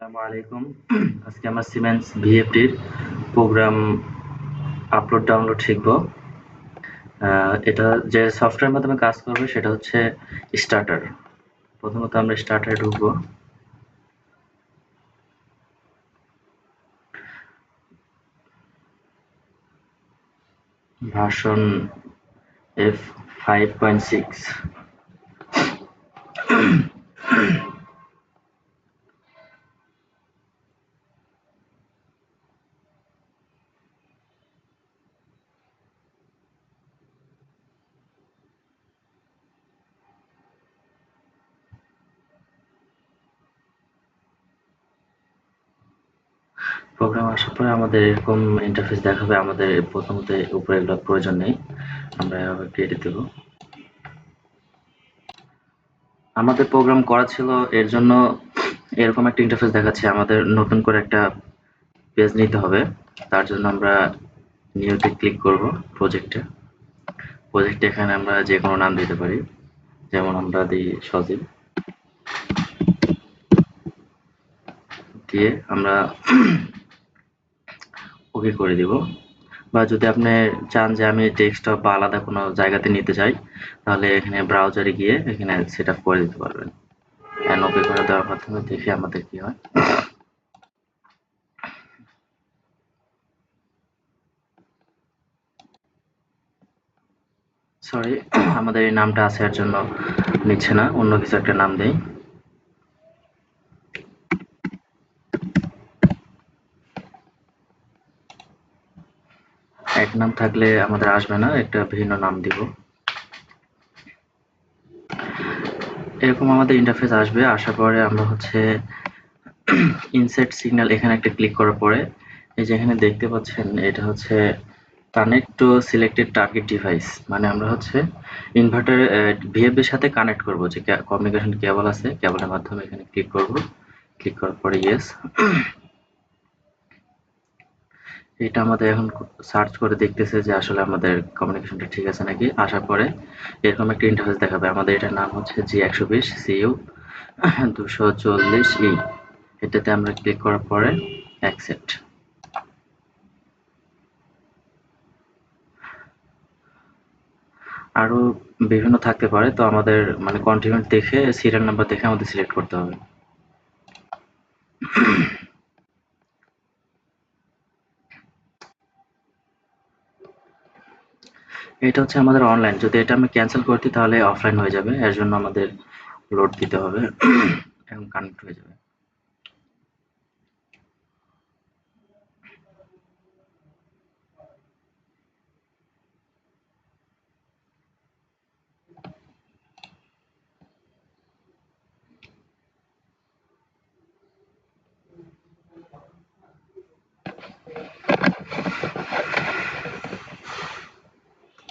আসসালামু আলাইকুম। আজকে আমরা সিমেন্স ভিএফটির প্রোগ্রাম আপলোড ডাউনলোড শিখব। এটা যে সফটওয়্যার মাধ্যমে কাজ করবে সেটা হচ্ছে স্টার্টার। প্রথমত আমরা স্টার্টারে ঢুকবো। Version F5.6। প্রোগ্রাম আসার পরে আমাদের এরকম ইন্টারফেস দেখাবে। আমাদের প্রথমত উপরে এগুলোর প্রয়োজন নেই, আমরা এভাবে কেটে দেব। আমাদের প্রোগ্রাম করা ছিল, এর জন্য এরকম একটা ইন্টারফেস দেখাচ্ছে। আমাদের নতুন করে একটা পেজ নিতে হবে। তার জন্য আমরা নিউতে ক্লিক করব। প্রজেক্টে এখানে আমরা যে কোনো নাম দিতে পারি, যেমন আমরা দিই সজীব। দিয়ে আমরা ওকে করে দিব। বা যদি আপনি চান যে আমি ডেস্কটপ বা আলাদা কোনো জায়গাতে নিতে চাই, তাহলে এখানে ব্রাউজারে গিয়ে এখানে সেট আপ করে দিতে পারবেন। ওকে করে দেওয়ার মাধ্যমে দেখি আমাদের কি হয়। সরি, আমাদের এই নামটা আছে এর জন্য নিচ্ছে না, অন্য কিছু একটা নাম দেই। এক নাম থাকলে আমাদের আসবে না, একটা ভিন্ন নাম দিব। এরকম আমাদের ইন্টারফেস আসবে। আসার পরে আমরা হচ্ছে ইনসেট সিগন্যাল এখানে একটা ক্লিক করার পরে এই যে এখানে দেখতে পাচ্ছেন, এটা হচ্ছে connect to selected target device. মানে আমরা হচ্ছে ইনভার্টার ভিএফ এর সাথে কানেক্ট করব। যে কমিউনিকেশন কেবল আছে, কেবলের মাধ্যমে এখানে ক্লিক করব। ক্লিক করার পরে ইয়েস। এটা আমাদের এখন সার্চ করে দেখতেছে যে আসলে আমাদের কমিউনিকেশনটা ঠিক আছে নাকি। আসার পরে এরকম একটা ইন্টারফেস দেখাবে। আমাদের এটার নাম হচ্ছে G120 CU 240E। এটাতে আমরা ক্লিক করার পরে অ্যাকসেপ্ট। আরো বিভিন্ন থাকতে পারে, তো আমাদের মানে কন্টিনিউট দেখে সিরিয়াল নাম্বার দেখে আমাদের সিলেক্ট করতে হবে। এটা হচ্ছে আমাদের অনলাইন। যদি এটা আমি ক্যান্সেল করতে তাহলে অফলাইন হয়ে যাবে। এর জন্য আমাদের লোড দিতে হবে। এখন কানেক্ট হয়ে যাবে।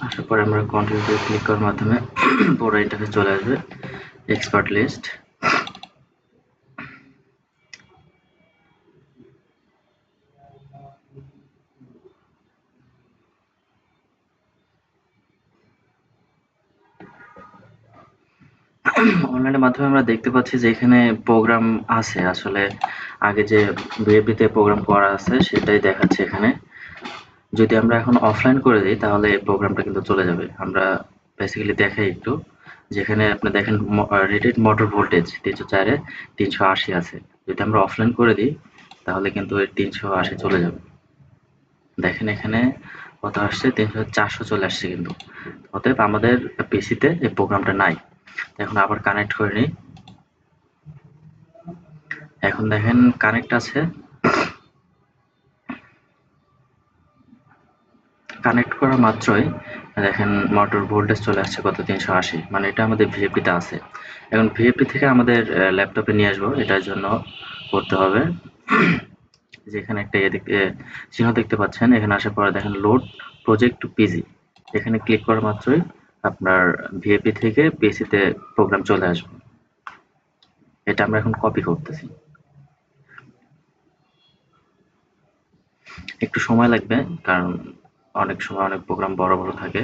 আসার পরে আমরা কন্টিনিউতে ক্লিক করার মাধ্যমে পুরো ইন্টারফেস চলে আসবে। Expert list. অনলাইনের মাধ্যমে আমরা দেখতে পাচ্ছি যে এখানে প্রোগ্রাম আছে। আসলে আগে যে ভিএফডিতে প্রোগ্রাম করা আছে সেটাই দেখাচ্ছে এখানে। যদি আমরা এখন অফলাইন করে দিই তাহলে এই প্রোগ্রামটা কিন্তু চলে যাবে। আমরা বেসিক্যালি দেখাই একটু, যেখানে আপনি দেখেন রেটেড মোটর ভোল্টেজ 304 এ 380 আছে। যদি আমরা অফলাইন করে দিই তাহলে কিন্তু এর 380 চলে যাবে। দেখেন এখানে কত আসছে, 400 চলে আসছে কিন্তু। অতএব আমাদের পিসিতে এই প্রোগ্রামটা নাই। এখন আবার কানেক্ট করে নিই। এখন দেখেন কানেক্ট আছে। কানেক্ট করা মাত্রই দেখেন মোটর ভোল্টেজ চলে আসছে কত, 380। মানে এটা আমাদের ভিএফডিতে আছে। এখন ভিএফডি থেকে আমাদের ল্যাপটপে নিয়ে আসবো। এটার জন্য করতে হবে যে এখানে একটা চিহ্ন দেখতে পাচ্ছেন। এখানে আসার পরে দেখেন লোড প্রজেক্ট টু পিসি। এখানে ক্লিক করা মাত্রই আপনার ভিএফডি থেকে পিসিতে প্রোগ্রাম চলে আসবে। এটা আমরা এখন কপি করতেছি। একটু সময় লাগবে, কারণ অনেক সময় অনেক প্রোগ্রাম বড় বড় থাকে।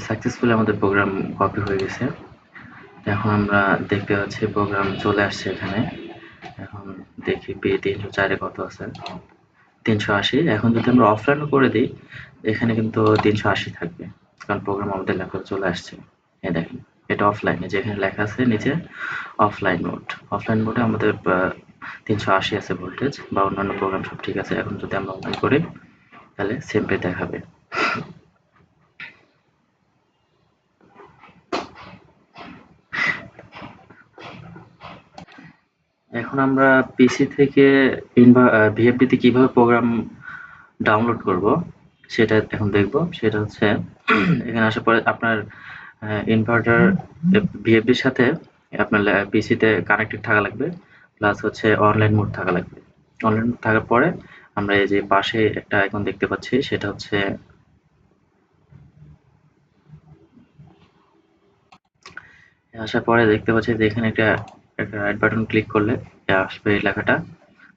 সাকসেসফুলি আমাদের প্রোগ্রাম কপি হয়ে গেছে। এখন আমরা দেখতে পাচ্ছি প্রোগ্রাম চলে আসছে এখানে। এখন দেখি P304 এ কত আছে, 380। এখন যদি আমরা অফলাইনও করে দিই, এখানে কিন্তু 380 থাকবে, কারণ প্রোগ্রাম আমাদের ল্যাপটপে চলে আসছে। এই দেখেন, এটা অফলাইনে যেখানে লেখা আছে নিচে অফলাইন মোড। অফলাইন মোডে আমাদের 380 আছে ভোল্টেজ, বা অন্যান্য প্রোগ্রাম সব ঠিক আছে। এখন যদি আমরা অন করি তাহলে সেমটাই দেখাবে। এখন আমরা পিসি থেকে VFD তে কিভাবে প্রোগ্রাম ডাউনলোড করব সেটা এখন দেখব। সেটা হচ্ছে এখানে আসার পরে আপনার ইনভার্টার VFDর সাথে আপনার পিসিতে কানেক্টেড থাকা লাগবে, প্লাস হচ্ছে অনলাইন মোড থাকা লাগবে। অনলাইন মোড থাকার পরে আমরা এই যে পাশে একটা আইকন দেখতে পাচ্ছি, সেটা হচ্ছে আসার পরে দেখতে পাচ্ছি যে এখানে একটা রাইট বাটন ক্লিক করলে আসবে এই লেখাটা।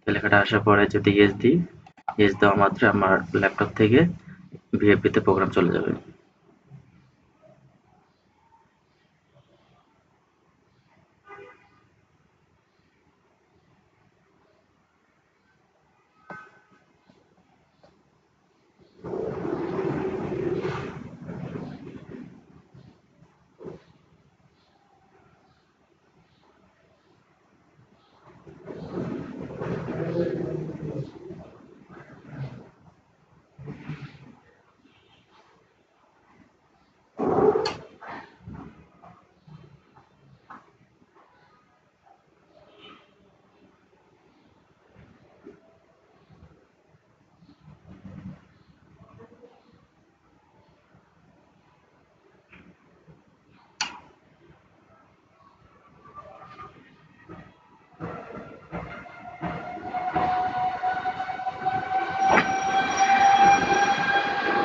এই লেখাটা আসার পরে যদি ইয়েস দিই, ইয়েস দেওয়া মাত্র আমার ল্যাপটপ থেকে VFD তে প্রোগ্রাম চলে যাবে।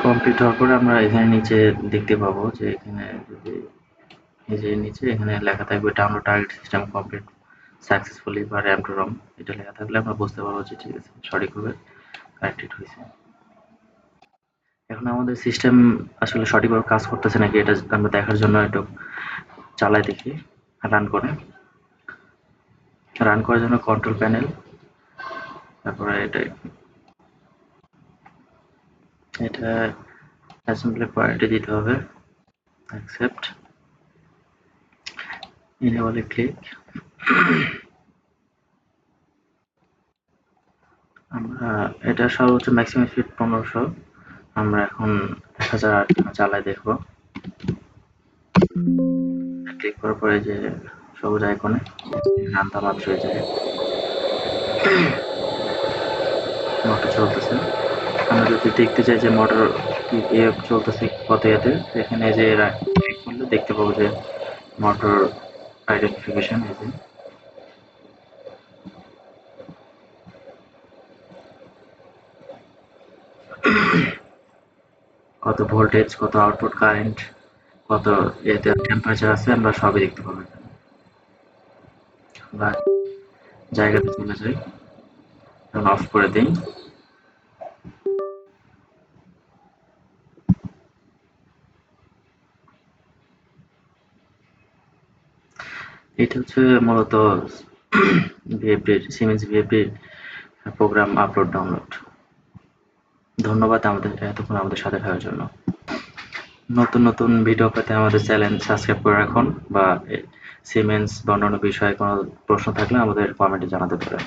কমপ্লিট হওয়ার পরে আমরা এখানে নিচে দেখতে পাবো যে এখানে যদি এই যে নিচে এখানে লেখা থাকবে download target system complete successfully বা র্যাম টু রম। এটা লেখা থাকলে আমরা বুঝতে পারবো যে ঠিক আছে, সঠিকভাবে কানেক্টেড হয়েছে। এখন আমাদের সিস্টেম আসলে সঠিকভাবে কাজ করতেছে নাকি এটা আমরা দেখার জন্য একটু চালাই দেখি। রান করে, রান করার জন্য কন্ট্রোল প্যানেল, তারপরে এটা অ্যাসেম্বলি পয়েন্টে দিতে হবে, অ্যাকসেপ্ট, ইনেবলে ক্লিক। আমরা এটা সর্বোচ্চ ম্যাক্সিমাম স্পিড 1500, আমরা এখন 1000 চালায় দেখব। ক্লিক করার পরে যে সবুজ আইকনে নামটা মাত্র এই যে মোটর চলতেছে। আমরা যদি দেখতে চাই যে মোটর ইয়ে চলতেছে কত ইয়েতে, এখানে যে ক্লিক করলে দেখতে পাবো যে মোটর আইডেন্টিফিকেশন, এই যে কত ভোল্টেজ, কত আউটপুট কারেন্ট, কত এতে টেম্পারেচার আছে, আমরা সবই দেখতে পাবো। আমরা জায়গাতে চলে যাই, অফ করে দিই। এটা হচ্ছে মূলত ভিএফডির, সিমেন্স ভিএফডির প্রোগ্রাম আপলোড ডাউনলোড। ধন্যবাদ এতক্ষণ আমাদের সাথে থাকার জন্য। নতুন নতুন ভিডিও পেতে আমাদের চ্যানেল সাবস্ক্রাইব করে রাখুন, বা সিমেন্স বা অন্যান্য বিষয়ে কোনো প্রশ্ন থাকলে আমাদের কমেন্টে জানাতে পারেন।